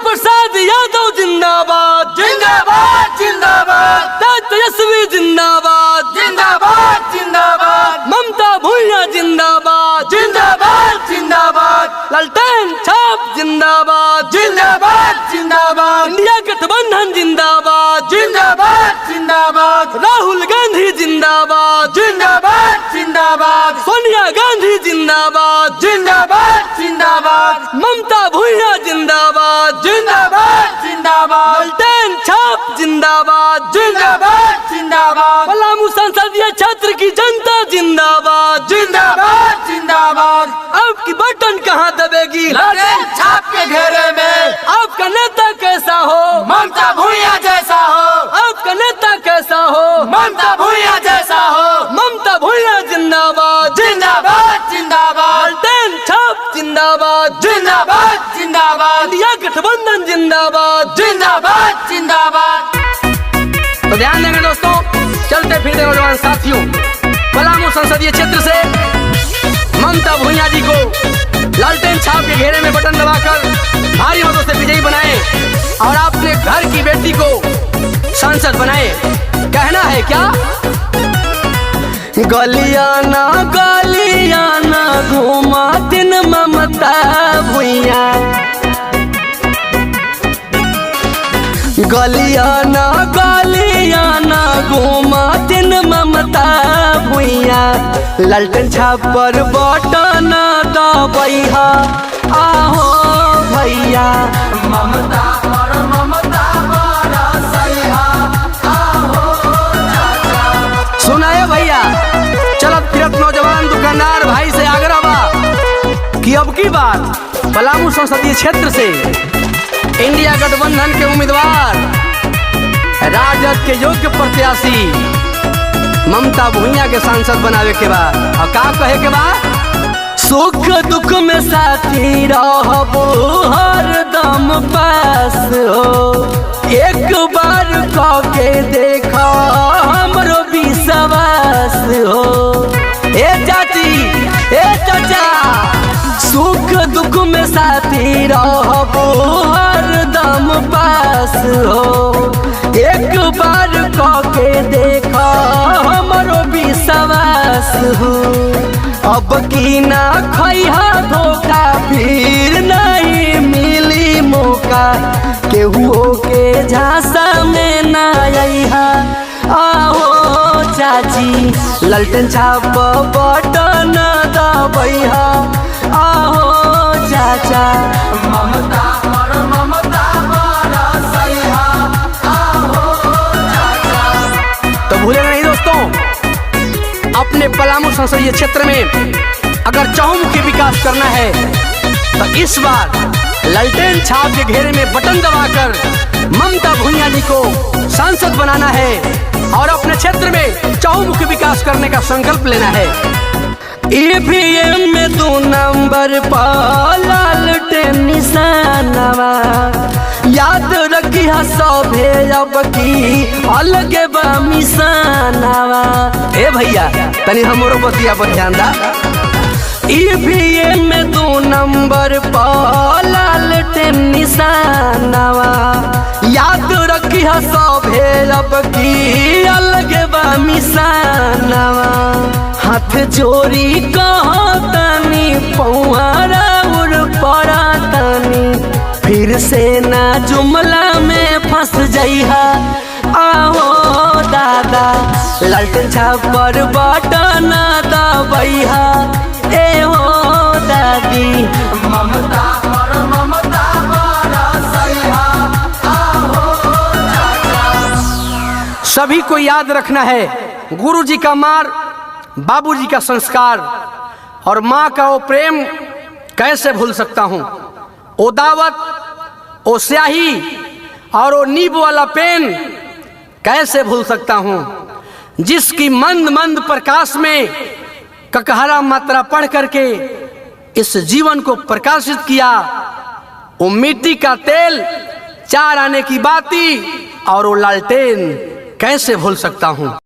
प्रसाद यादव जिंदाबाद जिंदाबाद जिंदाबाद, तेजस्वी जिंदाबाद जिंदाबाद जिंदाबाद, ममता भुइयां जिंदाबाद जिंदाबाद जिंदाबाद, लालटेन छाप जिंदाबाद जिंदाबाद जिंदाबाद, इंडिया गठबंधन जिंदाबाद जिंदाबाद जिंदाबाद, राहुल गांधी जिंदाबाद जिंदाबाद जिंदाबाद, सोनिया गांधी जिंदाबाद जिंदाबाद जिंदाबाद, ममता भुइयां जिंदाबाद जिंदाबाद जिंदाबाद, लालटेन छाप जिंदाबाद जिंदाबाद जिंदाबाद, पलामू संसदीय क्षेत्र की जनता जिंदाबाद जिंदाबाद जिंदाबाद, आपकी बटन कहाँ दबेगी लालटेन छाप के घेरे में आपका नेता कैसा हो ममता भुइयां जैसा हो, आपका नेता कैसा हो ममता भुइयां जैसा हो, ममता भुइयां जिंदाबाद जिंदाबाद जिंदाबाद, लालटेन छाप जिंदाबाद जिंदाबाद जिंदाबाद, इंडिया गठबंधन जिंदाबाद जिंदाबाद जिंदाबाद। तो ध्यान देंगे दोस्तों, चलते फिरते नौजवान साथियों, पलामू संसदीय क्षेत्र से ममता भुइयां जी को लालटेन छाप के घेरे में बटन दबाकर भारी मतों से विजयी बनाए और आपने घर की बेटी को सांसद बनाए। कहना है क्या? गलियाना गलियाना घूमा दिन ममता भुइयां, गलियाना गलियाना घूमा दिन ममता भुइयां, लालटेन छाप पर बटन दबैहा आहो भैया, ममता पर ममता बरसैहा आहो चाचा। सुनाए भैया, चलत फिरत नौजवान दुकानदार भाई से आग्रह बा कि अब की बात पलामू संसदीय क्षेत्र से इंडिया गठबंधन के उम्मीदवार राजद के योग्य प्रत्याशी ममता भुइयां के सांसद बनावे के बाद और का कहे के बाद, सुख दुख में साथी रहबो हरदम पास हो, एक बार कह के देखा हमरो विश्वास हो। ए चाची ए चाचा, सुख दुख में साथी रहबो हरदम पास हो, एक बार कह के देखा हमरो विश्वास हो। अब की ना खैहा धोखा फिर नहीं मिली मौका, केहू के झांसा में ना आइहा आहो चाची, लालटेन छाप बटन दबैहा आहो चाचा, ममता पर ममता बरसैहा आहो चाचा। तो भूलेगा नहीं दोस्तों, अपने पलामू संसदीय क्षेत्र में अगर चहुमुखी विकास करना है तो इस बार लालटेन छाप के घेरे में बटन दबाकर ममता भुइयां जी को सांसद बनाना है और अपने क्षेत्र में चहुमुखी विकास करने का संकल्प लेना है। ईवीएम में 2 नंबर पर लालटेन निशानवा, याद रखिया सभे अब की अलगे बा मिसानवा। ए भैया तनी हमरो बतिया पर ध्यान दा। ईवीएम में 2 नंबर पर लालटेन निशानवा, याद रखिया सभे अब की अलगे बा मिसानवा। हाथ जोड़ी कहतनी पौआरा उड़ पड़ा तनी, फिर से ना जुमला में फंस जइहा आहो दादा, लालटेन छाप पर बटन दबैहा ए हो दादी, ममता पर ममता बरसैहा आहो चाचा। सभी को याद रखना है, गुरुजी का मार, बाबूजी का संस्कार और माँ का वो प्रेम कैसे भूल सकता हूँ। ओ दावत, ओ स्याही और वो नींब वाला पेन कैसे भूल सकता हूँ, जिसकी मंद मंद प्रकाश में ककहरा मात्रा पढ़ करके इस जीवन को प्रकाशित किया। वो मिट्टी का तेल, 4 आने की बाती और वो लालटेन कैसे भूल सकता हूँ।